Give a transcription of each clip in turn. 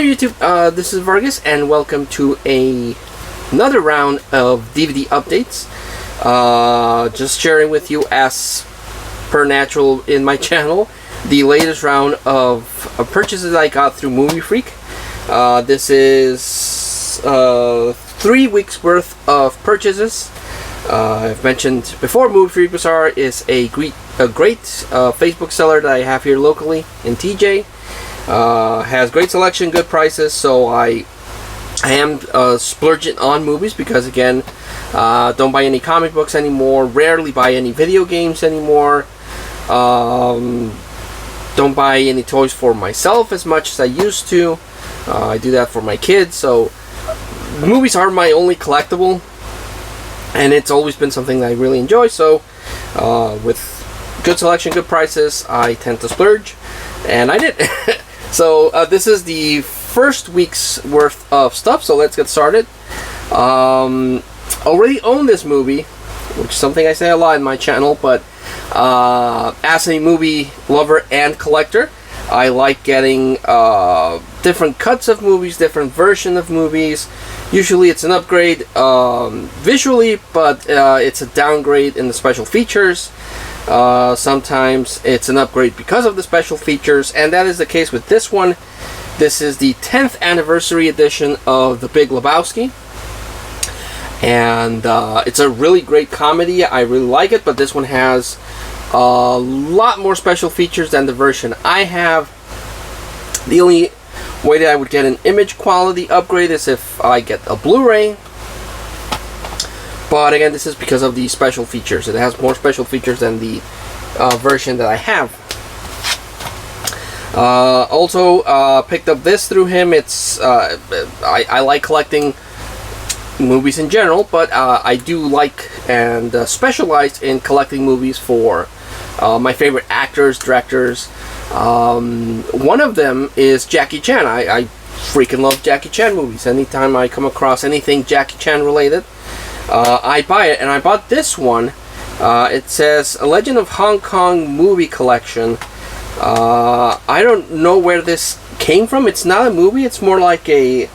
Hey YouTube, this is Vargas, and welcome to another round of DVD updates. Just sharing with you, as per natural in my channel, the latest round of purchases I got through Movie Freak. This is 3 weeks worth of purchases. I've mentioned before, Movie Freak Bazaar is a great Facebook seller that I have here locally in TJ. Has great selection, good prices, so I am splurging on movies because, again, don't buy any comic books anymore, rarely buy any video games anymore, don't buy any toys for myself as much as I used to. I do that for my kids, so movies are my only collectible, and it's always been something that I really enjoy. So with good selection, good prices, I tend to splurge, and I did. So this is the first week's worth of stuff, so let's get started. Already own this movie, which is something I say a lot in my channel, but as a movie lover and collector, I like getting different cuts of movies, different versions of movies. Usually it's an upgrade visually, but it's a downgrade in the special features. Sometimes it's an upgrade because of the special features, and that is the case with this one. This is the 10th anniversary edition of the Big Lebowski, and it's a really great comedy. I really like it, but this one has a lot more special features than the version I have. The only way that I would get an image quality upgrade is if I get a Blu-ray. But again, this is because of the special features. It has more special features than the version that I have. Also, picked up this through him. It's I like collecting movies in general, but I do like and specialize in collecting movies for my favorite actors, directors. One of them is Jackie Chan. I freaking love Jackie Chan movies. Anytime I come across anything Jackie Chan related, I buy it, and I bought this one. It says A Legend of Hong Kong Movie Collection. I don't know where this came from. It's not a movie, it's more like a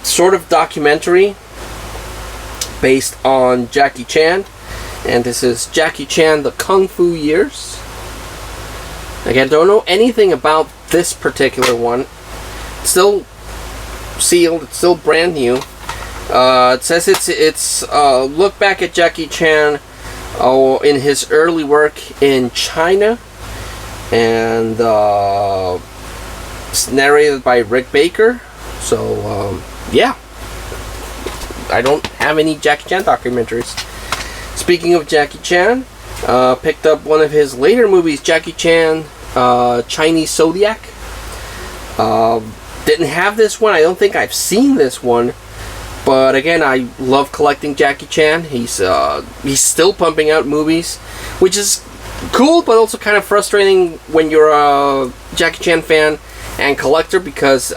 sort of documentary based on Jackie Chan. And this is Jackie Chan, The Kung Fu Years. Again, don't know anything about this particular one. It's still sealed, it's still brand new. It says it's look back at Jackie Chan in his early work in China, and it's narrated by Rick Baker. So yeah, I don't have any Jackie Chan documentaries. Speaking of Jackie Chan, picked up one of his later movies, Jackie Chan, Chinese Zodiac. Didn't have this one. I don't think I've seen this one. But again, I love collecting Jackie Chan. He's still pumping out movies, which is cool, but also kind of frustrating when you're a Jackie Chan fan and collector, because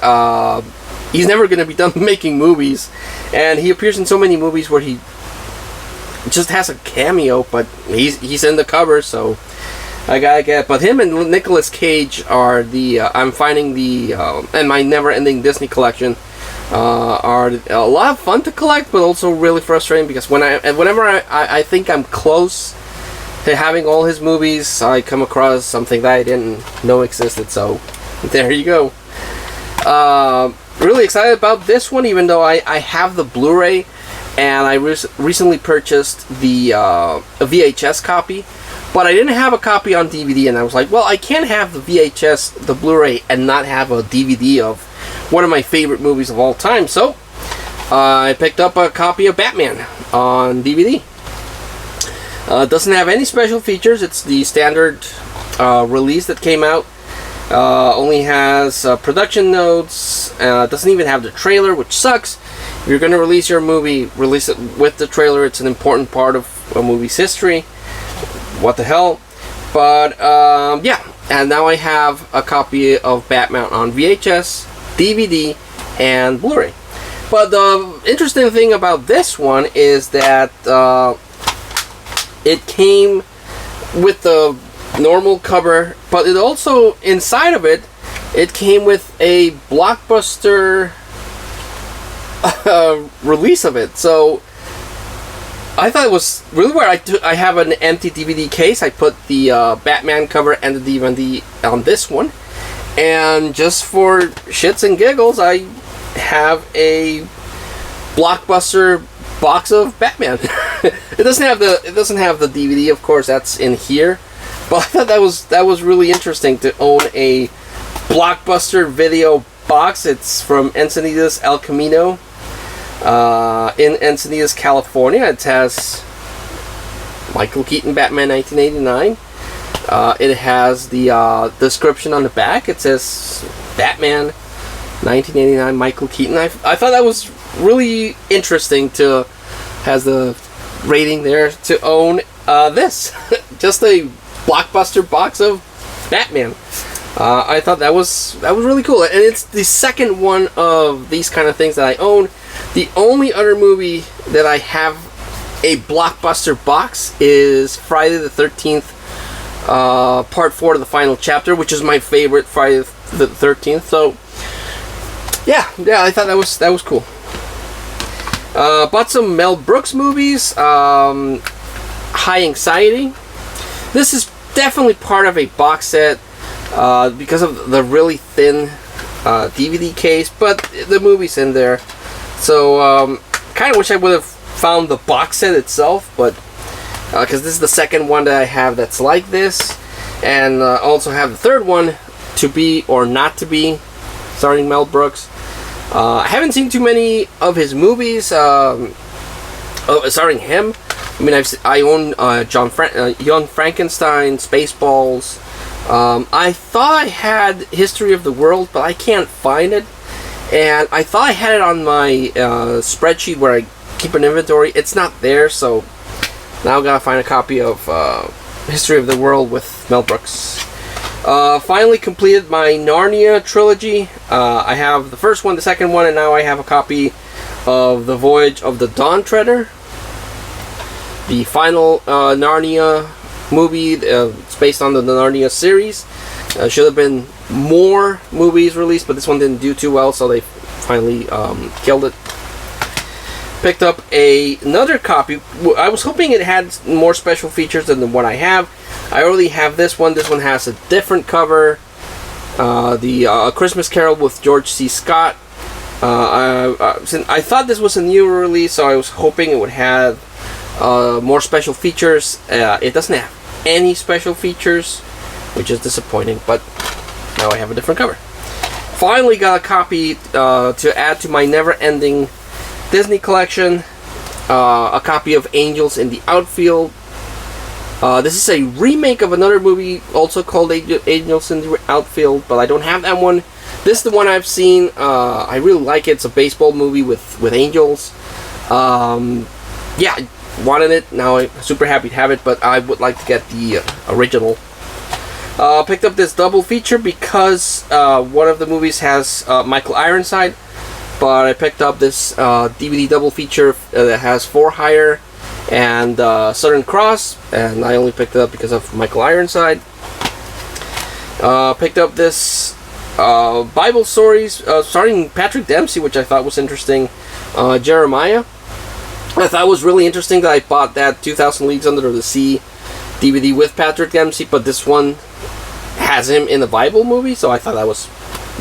he's never going to be done making movies, and he appears in so many movies where he just has a cameo, but he's in the cover, so I gotta get. But him and Nicolas Cage are the I'm finding the and my never-ending Disney collection. Are a lot of fun to collect, but also really frustrating, because whenever I think I'm close to having all his movies, I come across something that I didn't know existed. So there you go. Really excited about this one, even though I have the Blu-ray, and I recently purchased the VHS copy, but I didn't have a copy on DVD, and I was like, well, I can't have the VHS, the Blu-ray, and not have a DVD of one of my favorite movies of all time. So I picked up a copy of Batman on DVD. Doesn't have any special features. It's the standard release that came out. Only has production notes. Doesn't even have the trailer, which sucks. If you're going to release your movie, release it with the trailer. It's an important part of a movie's history. What the hell? But yeah, and now I have a copy of Batman on VHS, DVD, and Blu-ray. But the interesting thing about this one is that it came with the normal cover, but it also, inside of it, it came with a Blockbuster release of it. So I thought it was really weird. I have an empty DVD case. I put the Batman cover and the DVD on this one, and just for shits and giggles, I have a Blockbuster box of Batman. It doesn't have the DVD, of course. That's in here, but I thought that was really interesting to own a Blockbuster video box. It's from Encinitas El Camino, in Encinitas, California. It has Michael Keaton Batman 1989. It has the description on the back. It says Batman 1989 Michael Keaton. I thought that was really interesting to has the rating there to own this. Just a Blockbuster box of Batman. I thought that was really cool, and it's the second one of these kind of things that I own. The only other movie that I have a Blockbuster box is Friday the 13th, Part 4 to the Final Chapter, which is my favorite Friday the 13th. So yeah, I thought that was cool. Bought some Mel Brooks movies. High Anxiety. This is definitely part of a box set because of the really thin DVD case, but the movie's in there. So kind of wish I would have found the box set itself, but because this is the second one that I have that's like this, and also have the third one, To Be or Not to Be, starring Mel Brooks. I haven't seen too many of his movies starring him. I mean, I own Young Frankenstein, Spaceballs. I thought I had History of the World, but I can't find it. And I thought I had it on my spreadsheet where I keep an inventory. It's not there, so now I gotta find a copy of History of the World with Mel Brooks. Finally completed my Narnia trilogy. I have the first one, the second one, and now I have a copy of The Voyage of the Dawn Treader. The final Narnia movie. It's based on the Narnia series. Should have been more movies released, but this one didn't do too well, so they finally killed it. Picked up another copy. I was hoping it had more special features than the one I have. I already have this one. This one has a different cover. The Christmas Carol with George C. Scott. I thought this was a new release, so I was hoping it would have more special features. It doesn't have any special features, which is disappointing, but now I have a different cover. Finally got a copy to add to my never-ending Disney collection. A copy of Angels in the Outfield. This is a remake of another movie also called Angels in the Outfield, but I don't have that one. This is the one I've seen. I really like it. It's a baseball movie with angels. Yeah, I wanted it. Now I'm super happy to have it, but I would like to get the original. Picked up this double feature because one of the movies has Michael Ironside, but I picked up this DVD double feature that has For Hire and Southern Cross, and I only picked it up because of Michael Ironside. Picked up this Bible stories starring Patrick Dempsey, which I thought was interesting. Jeremiah. I thought it was really interesting that I bought that 2000 Leagues Under the Sea DVD with Patrick Dempsey, but this one has him in the Bible movie, so I thought that was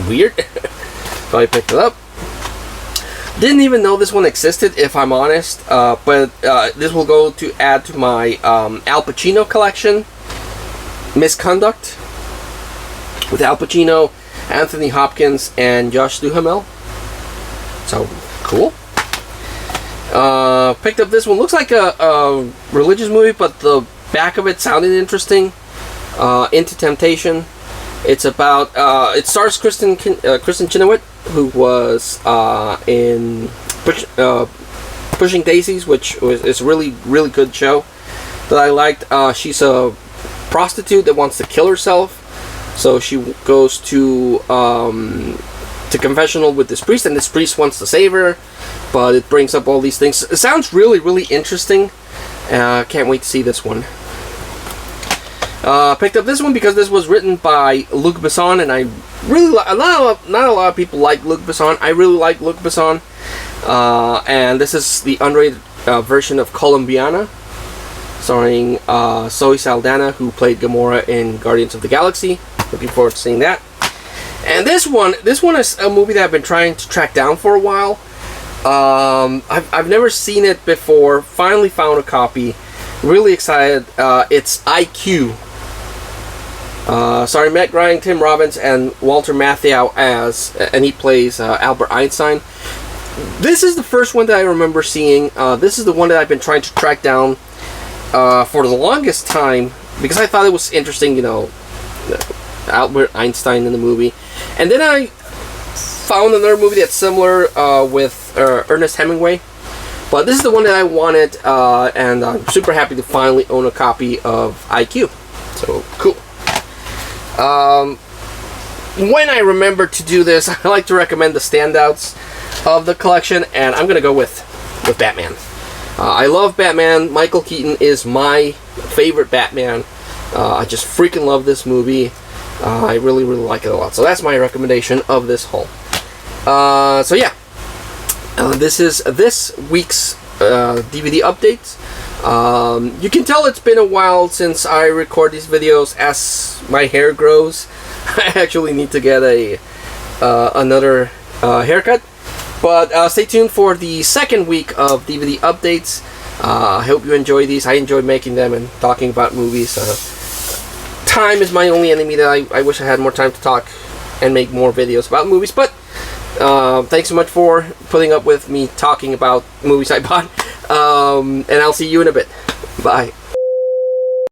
weird. So I picked it up. Didn't even know this one existed, if I'm honest, but this will go to add to my Al Pacino collection. Misconduct, with Al Pacino, Anthony Hopkins, and Josh Duhamel. So, cool. Picked up this one. Looks like a religious movie, but the back of it sounded interesting. Into Temptation. It's about, it stars Kristen Chenoweth, who was in Pushing Daisies, which is a really, really good show that I liked. She's a prostitute that wants to kill herself, so she goes to confessional with this priest, and this priest wants to save her, but it brings up all these things. It sounds really, really interesting. Can't wait to see this one. Picked up this one because this was written by Luc Besson, and I really not a lot of people like Luc Besson. I really like Luc Besson, and this is the unrated version of Columbiana, starring Zoe Saldana, who played Gamora in Guardians of the Galaxy. Looking forward to seeing that. And this one is a movie that I've been trying to track down for a while. I've never seen it before. Finally found a copy. Really excited. It's IQ. Starring Meg Ryan, Tim Robbins, and Walter Matthau and he plays Albert Einstein. This is the first one that I remember seeing. This is the one that I've been trying to track down for the longest time because I thought it was interesting, Albert Einstein in the movie. And then I found another movie that's similar with Ernest Hemingway. But this is the one that I wanted, and I'm super happy to finally own a copy of IQ. So, cool. When I remember to do this, I like to recommend the standouts of the collection, and I'm going to go with Batman. I love Batman. Michael Keaton is my favorite Batman. I just freaking love this movie. I really, really like it a lot. So that's my recommendation of this haul. So yeah, this is this week's DVD update. You can tell it's been a while since I record these videos as my hair grows. I actually need to get another haircut. But stay tuned for the second week of DVD updates. I hope you enjoy these. I enjoy making them and talking about movies. Time is my only enemy that I wish I had more time to talk and make more videos about movies. But thanks so much for putting up with me talking about movies I bought. And I'll see you in a bit. Bye.